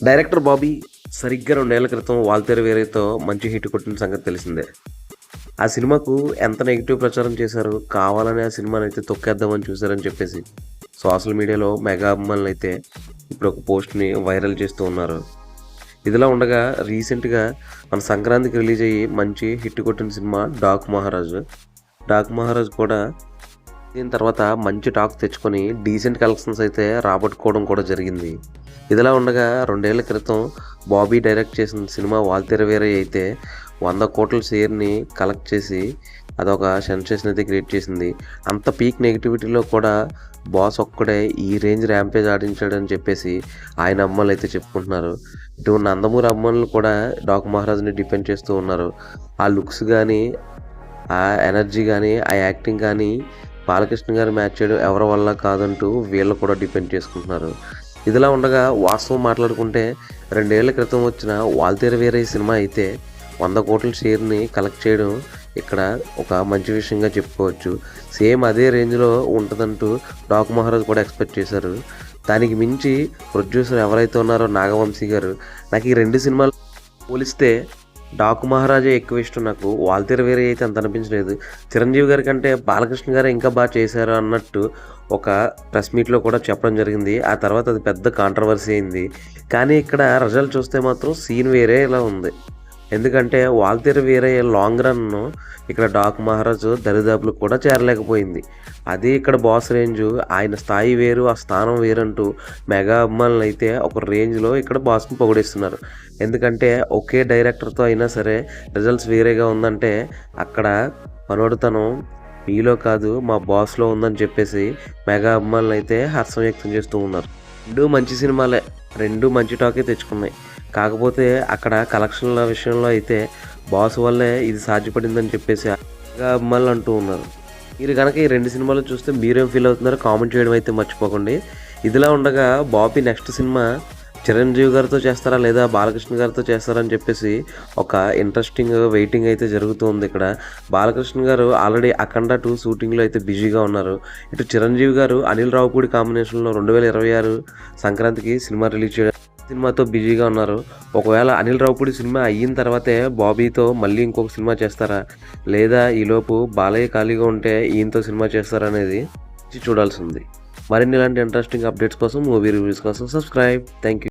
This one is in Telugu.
డైరెక్టర్ బాబీ సరిగ్గా 2 ఏళ్ల క్రితం 'వాల్తేరు వీరయ్య'తో మంచి హిట్ కొట్టిన సంగతి తెలిసిందే. ఆ సినిమాకు ఎంత నెగెటివ్ ప్రచారం చేశారు, కావాలనే ఆ సినిమానైతే తొక్కేద్దామని చూశారని చెప్పేసి సోషల్ మీడియాలో మెగా అభిమానులైతే ఇప్పుడు ఒక పోస్ట్‌ని వైరల్ చేస్తూ ఉన్నారు. ఇదిలా ఉండగా రీసెంట్‌గా మన సంక్రాంతికి రిలీజ్ అయ్యి మంచి హిట్ కొట్టిన సినిమా 'డాక్ మహారాజు'. 'డాక్ మహారాజు' కూడా దీని తర్వాత మంచి టాక్ తెచ్చుకొని డీసెంట్ కలెక్షన్స్ అయితే రాబట్టుకోవడం కూడా జరిగింది. ఇదిలా ఉండగా 2 ఏళ్ల క్రితం బాబీ డైరెక్ట్ చేసిన సినిమా 'వాల్తేరు వీరయ్య' అయితే 100 కోట్ల షేర్‌ని కలెక్ట్ చేసి అదొక సెన్సేషన్ అయితే క్రియేట్ చేసింది. అంత పీక్ నెగటివిటీలో కూడా బాస్ ఒక్కడే ఈ రేంజ్ ర్యాంపేజ్ ఆడించాడని చెప్పేసి ఆయన అభిమానులు అయితే చెప్పుకుంటున్నారు. ఇటు నందమూరి అభిమానులు కూడా 'డాక్ మహారాజ్‌ని' డిపెండ్ చేస్తూ ఉన్నారు. ఆ లుక్స్ కానీ, ఆ ఎనర్జీ కానీ, ఆ యాక్టింగ్ కానీ బాలకృష్ణ గారు మ్యాచ్ చేయడం ఎవరి వల్ల కాదంటూ వీళ్ళు కూడా డిపెండ్ చేసుకుంటున్నారు. ఇదిలా ఉండగా వాస్తవం మాట్లాడుకుంటే 2 ఏళ్ల క్రితం వచ్చిన 'వాల్తేరు వీరయ్య' సినిమా అయితే 100 కోట్ల షేర్‌ని కలెక్ట్ చేయడం ఇక్కడ ఒక మంచి విషయంగా చెప్పుకోవచ్చు. సేమ్ అదే రేంజ్‌లో ఉంటదంటూ 'డాక్ మహారాజ్' కూడా ఎక్స్‌పెక్ట్ చేశారు. దానికి మించి ప్రొడ్యూసర్ ఎవరైతే ఉన్నారో నాగవంశీ గారు, నాకు ఈ 2 సినిమాలు పోలిస్తే 'డాక్ మహారాజే' ఎక్కువ ఇష్టం నాకు. 'వాల్తేరు వీరయ్య' అయితే అంత అనిపించలేదు. చిరంజీవి గారి కంటే బాలకృష్ణ గారే ఇంకా బాగా చేశారు అన్నట్టు ఒక ప్రెస్ మీట్‌లో కూడా చెప్పడం జరిగింది. ఆ తర్వాత అది పెద్ద కాంట్రవర్సీ అయింది. కానీ ఇక్కడ రిజల్ట్ చూస్తే మాత్రం సీన్ వేరే ఇలా ఉంది. ఎందుకంటే 'వాల్తేరు వీరయ్య' లాంగ్ రన్‌ను ఇక్కడ 'డాక్ మహారాజు' దరిదాపులకు కూడా చేరలేకపోయింది. అదే ఇక్కడ బాస్ రేంజు, ఆయన స్థాయి వేరు, ఆ స్థానం వేరంటూ మెగా అభిమానులైతే ఒక రేంజ్‌లో ఇక్కడ బాస్‌ని పొగిడేస్తున్నారు. ఎందుకంటే ఒకే డైరెక్టర్‌తో అయినా సరే రిజల్ట్స్ వేరేగా ఉందంటే అక్కడ మనోడితనం మీలో కాదు మా బాస్‌లో ఉందని చెప్పేసి మెగా అభిమానులైతే హర్షం వ్యక్తం చేస్తూ ఉన్నారు. 2 మంచి సినిమాలే. 2 మంచి టాకే తెచ్చుకున్నాయి. కాకపోతే అక్కడ కలెక్షన్ల విషయంలో అయితే బాస్ వల్లే ఇది సాధ్యపడిందని చెప్పేసి మెగా అభిమానులు అంటూ ఉన్నారు. మీరు కనుక ఈ 2 సినిమాలు చూస్తే మీరేం ఫీల్ అవుతున్నారో కామెంట్ చేయడం అయితే మర్చిపోకండి. ఇదిలా ఉండగా బాబీ నెక్స్ట్ సినిమా చిరంజీవి గారితో చేస్తారా లేదా బాలకృష్ణ గారితో చేస్తారా అని చెప్పేసి ఒక ఇంట్రెస్టింగ్ వెయిటింగ్ అయితే జరుగుతుంది ఇక్కడ. బాలకృష్ణ గారు ఆల్రెడీ 'అఖండ 2' షూటింగ్లో అయితే బిజీగా ఉన్నారు. ఇటు చిరంజీవి గారు అనిల్ రావిపూడి కాంబినేషన్లో 2026 సంక్రాంతికి సినిమా రిలీజ్ చేయడం సినిమాతో బిజీగా ఉన్నారు. ఒకవేళ అనిల్ రావిపూడి సినిమా అయిన తర్వాతే బాబీతో మళ్ళీ ఇంకొక సినిమా చేస్తారా, లేదా ఈలోపు బాలయ్య ఖాళీగా ఉంటే ఈయనతో సినిమా చేస్తారా అనేది చూడాల్సి ఉంది. మరిన్ని ఇలాంటి ఇంట్రెస్టింగ్ అప్డేట్స్ కోసం, మూవీ రివ్యూస్ కోసం సబ్స్క్రైబ్. Thank you.